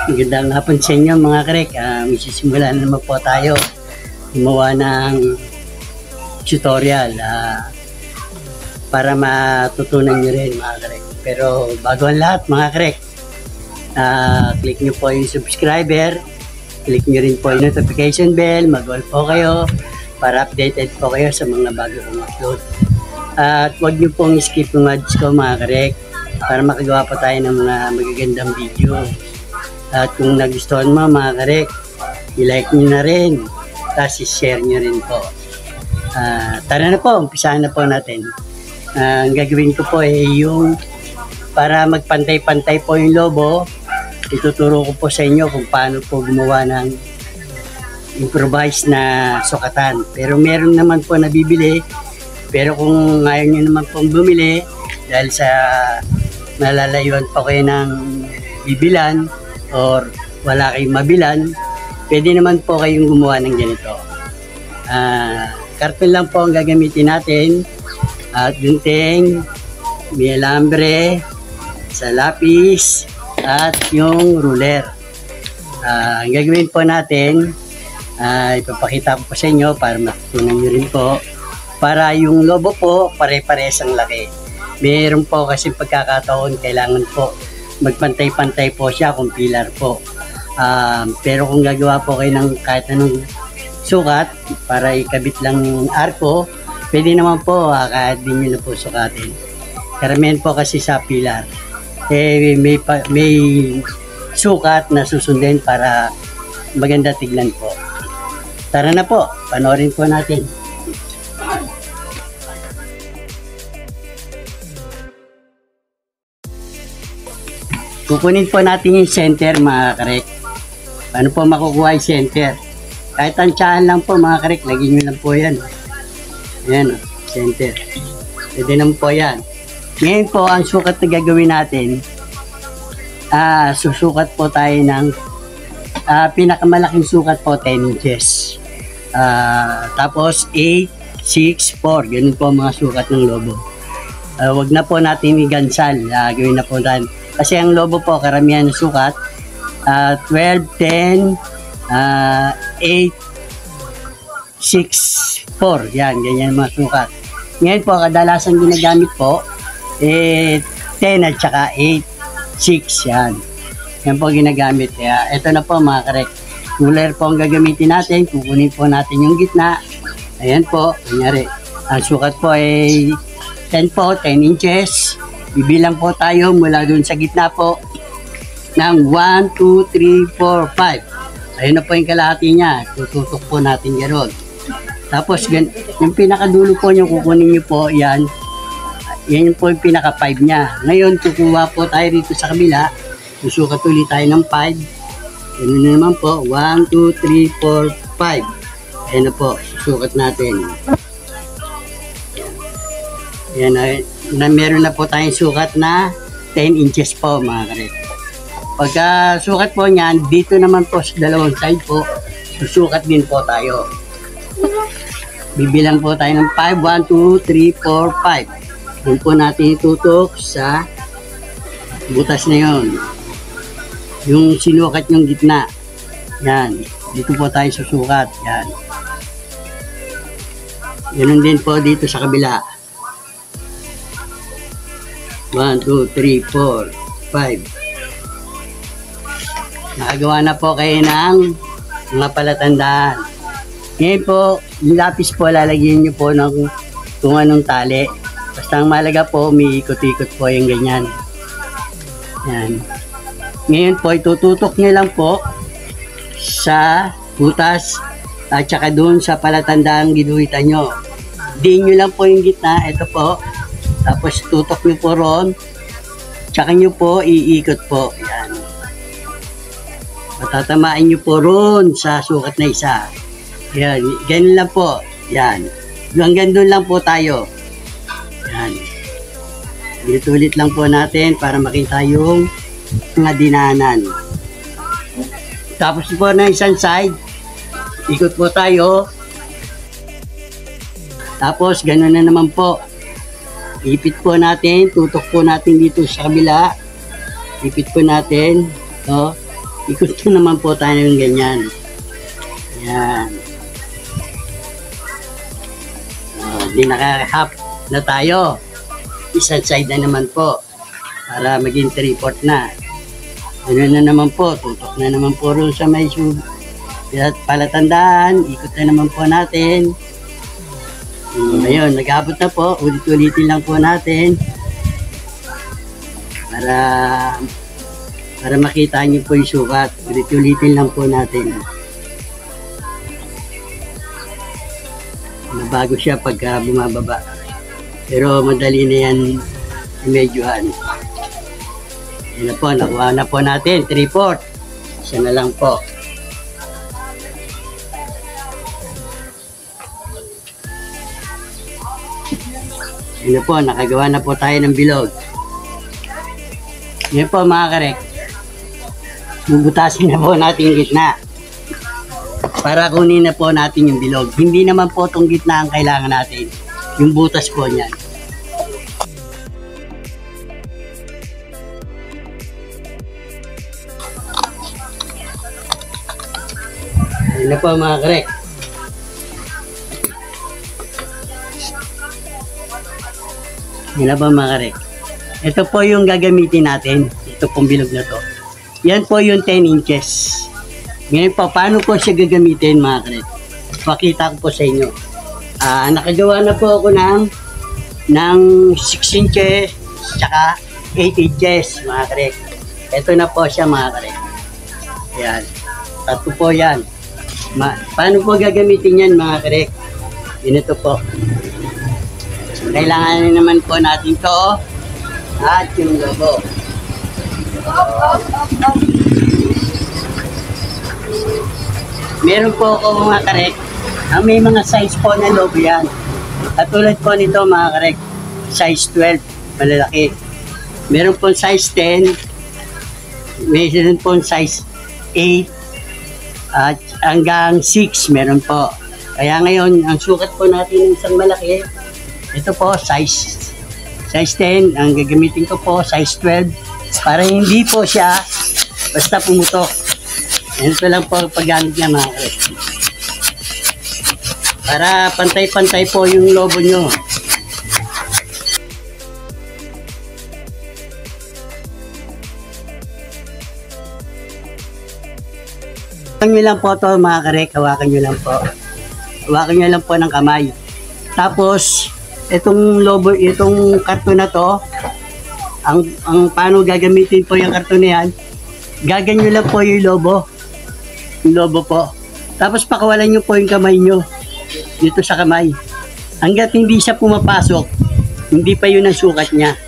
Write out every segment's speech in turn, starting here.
Magandang hapon sa inyo mga karek. May sisimulan naman po tayo gumawa ng tutorial para matutunan nyo rin mga karek. Pero bago ang lahat mga karek, click nyo po yung subscriber, click nyo rin po yung notification bell, mag-all po kayo para updated po kayo sa mga bago kong upload. At huwag nyo pong skip yung ads ko mga karek para makagawa pa tayo ng mga magagandang video. At kung nagustuhan mo mga karek, i-like nyo na rin, tapos i-share nyo rin po. Tara na po, umpisahan na po natin. Ang gagawin ko po ay yung para magpantay-pantay po yung lobo, ituturo ko po sa inyo kung paano po gumawa ng improvised na sukatan. Pero meron naman po nabibili, pero kung ngayon nyo naman pong bumili, dahil sa malalayuan po kayo ng bibilan, or wala kayong mabilan, pwede naman po kayong gumawa ng ganito. Karton lang po ang gagamitin natin, at gunting, may alambre, sa lapis, at yung ruler. Ang gagawin po natin, ipapakita ko po sa inyo para matutunan nyo rin po, para yung lobo po pare-pares ang laki. Meron po kasi pagkakataon kailangan po magpantay-pantay po siya kung pilar po. Pero kung gagawa po kayo ng kahit anong sukat para ikabit lang yung arko, pwede naman po kahit din nyo na po sukatin. Karamihan po kasi sa pilar may sukat na susundin para maganda tignan po. Tara na po, panoorin po natin. Kukunin po natin yung center mga karek. Paano po makukuha yung center? Kahit tansyahan lang po mga karek, lagyan nyo lang po yan. Ayan o, center. Pwede naman po yan. Ngayon po, ang sukat na gagawin natin, susukat po tayo ng pinakamalaking sukat po, 10 inches. Tapos 8, 6, 4. Ganun po ang mga sukat ng lobo. Wag na po natin igansal. Gawin na po natin. Kasi ang lobo po, karamihan ng sukat, 12, 10, 8, 6, 4. Yan, ganyan mga sukat. Ngayon po, kadalasan ginagamit po, 10 at saka 8, 6. Yan. Yan po ginagamit. Kaya, ito na po mga karek. Ruler po ang gagamitin natin. Kukunin po natin yung gitna. Ayan po. Kunyari, ang sukat po ay 10 po, 10 inches. Bibilang po tayo mula dun sa gitna po ng 1, 2, 3, 4, 5. Ayun na po yung kalahati niya. Tututok po natin gano'n. Tapos yung pinakadulo po nyo, kukunin nyo po yan. Yan po yung pinaka 5 niya. Ngayon, kukuha po tayo rito sa kabila. Susukat ulit tayo ng 5. Ganun na naman po. 1, 2, 3, 4, 5. Ayun na po. Susukat natin. Yan na meron na po tayong sukat na 10 inches po mga karek. Pagka sukat po niyan, dito naman po sa dalawang side po, susukat din po tayo. Bibilang po tayo ng 5, 1, 2, 3, 4, 5. Doon po natin itutok sa butas na yon. Yung sinukat yung gitna. Yan. Dito po tayo susukat. Yan. Ganun din po dito sa kabila. 1, 2, 3, 4, 5. Nakagawa na po kayo ng mga palatandaan. Ngayon po, yung lapis po, lalagyan nyo po ng kung anong tali. Basta ang malaga po, may ikot-ikot po yung ganyan. Yan. Ngayon po, itututok nyo lang po sa butas at saka doon sa palatandaan ginuhitan nyo. Diin nyo lang po yung gitna. Ito po. Tapos tutok nyo po ron, tsaka nyo po iikot po. Yan. Matatamaan nyo po ron sa sukat na isa. Yan. Ganyan lang po. Yan. Hanggang doon lang po tayo. Yan. Ulit-ulit lang po natin para makita yung mga dinanan. Tapos po na isang side, ikot po tayo. Tapos gano'n na naman po. Ipit po natin, tutok po natin dito sa kabila. Ipit po natin. No? Ikot na naman po tayo ng ganyan. Yan. Di naka-half na tayo. Isang side na naman po. Para maging 3/4 na. Ano na naman po. Tutok na naman po rin sa may palatandaan. Ikot na naman po natin. Ngayon, nag-abot na po. Ulit-ulitin lang po natin. Para makita niyo po yung sukat. Ulit-ulitin lang po natin. Nabago siya pagka bumababa. Pero madali na yan imedyohan. Yan na po, nakuha na po natin. 3/4. Isa na lang po. Yan na po, nakagawa na po tayo ng bilog. Yan po mga karek. Bubutasin na po natin yung gitna. Para kunin na po natin yung bilog. Hindi naman po itong gitna ang kailangan natin. Yung butas po niyan. Yan na po mga karek. Yan na po mga karek. Ito po yung gagamitin natin. Ito pong bilog na to. Yan po yung 10 inches. Ngayon po, paano po siya gagamitin mga karek? Pakita ko po sa inyo. Nakagawa na po ako ng 6 inches tsaka 8 inches mga karek. Ito na po siya mga karek. Yan. Tatlo po yan. Paano po gagamitin yan mga karek? Ito po. Kailangan naman po natin to at yung lobo. Meron po ako mga karek. May mga size po na lobo yan. At tulad po nito mga karek, size 12, malalaki. Meron po size 10, meron po size 8, at hanggang 6 meron po. Kaya ngayon, ang sukat po natin ng isang malaki, ito po, size 10. Ang gagamitin ko po, size 12. Para hindi po siya basta pumutok. Ito lang po paggamit niya mga karek. Para pantay-pantay po yung lobo nyo. Hawakan nyo lang po ito mga karek. Hawakan nyo lang po. Hawakan nyo lang po ng kamay. Tapos, itong lobo, itong karton na to, ang paano gagamitin po yung karton na yan, gaganyo lang po yung lobo. Yung lobo po. Tapos pakawalan nyo po yung kamay nyo. Dito sa kamay. Hanggat hindi siya pumapasok, hindi pa yun ang sukat niya.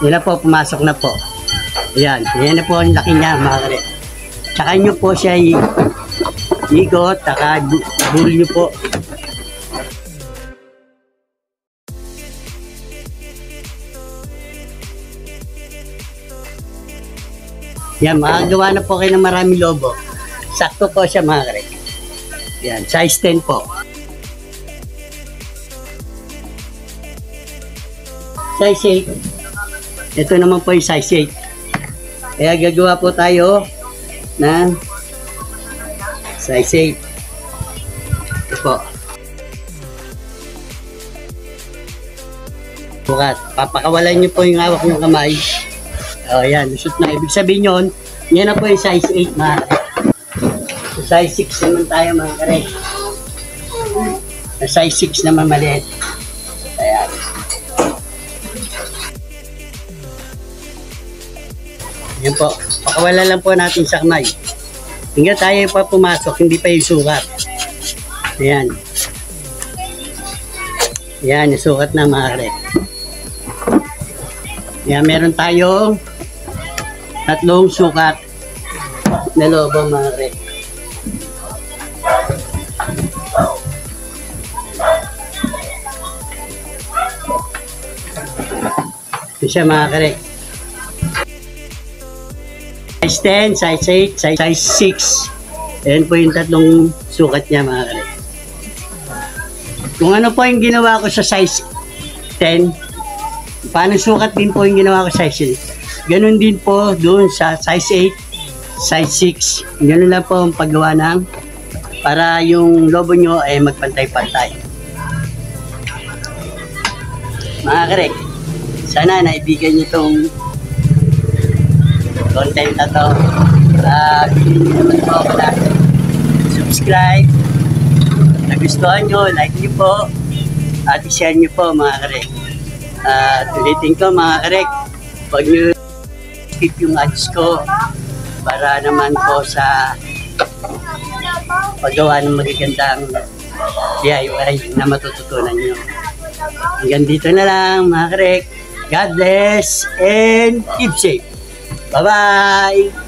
Yan na po, pumasok na po. Ayan. Yan na po ang laki niya mga karek. Tsaka nyo po siya ikot, taka bull nyo po. Yan, makagawa na po kayo ng maraming lobo. Sakto po siya mga karek. Yan, size 10 po. Size 8. Ito naman po yung size 8. Kaya gagawa po tayo ng size 8. Ito po. Bukat. Papakawalan nyo po yung hawak ng kamay. O, yan. Lusot na. Ibig sabihin yun, yan na po yung size 8 mga karek. So, size 6 naman tayo mga karek. Sa size 6 naman maliit. Ayan. Yan po. Pakawalan lang po natin sa kamay. Hingga tayo pa pumasok, hindi pa yung sukat. Ayan. Ayan, yung sukat na mga karek. Ayan, meron tayong 3 sukat na lobo mga karek. Ito siya mga karek. Size 10, size 8, size 6. Ayan po yung 3 sukat niya mga karek. Kung ano po yung ginawa ko sa size 10, Paano sukat din po yung ginawa ko size 8. Ganun din po doon sa size 8, size 6. Ganun lang po ang paggawa ng para yung lobo nyo ay magpantay-pantay. Mga karek, sana naibigan nyo itong content na to. Bigyan nyo naman po ako na subscribe. Nagustuhan nyo, like nyo po. At i-share nyo po mga karek. Ulitin ko mga karek, huwag nyo skip yung ads ko para naman po sa paggawa ng magagandang DIY na matututunan nyo. Hanggang dito na lang mga karek. God bless and keep safe. Bye-bye!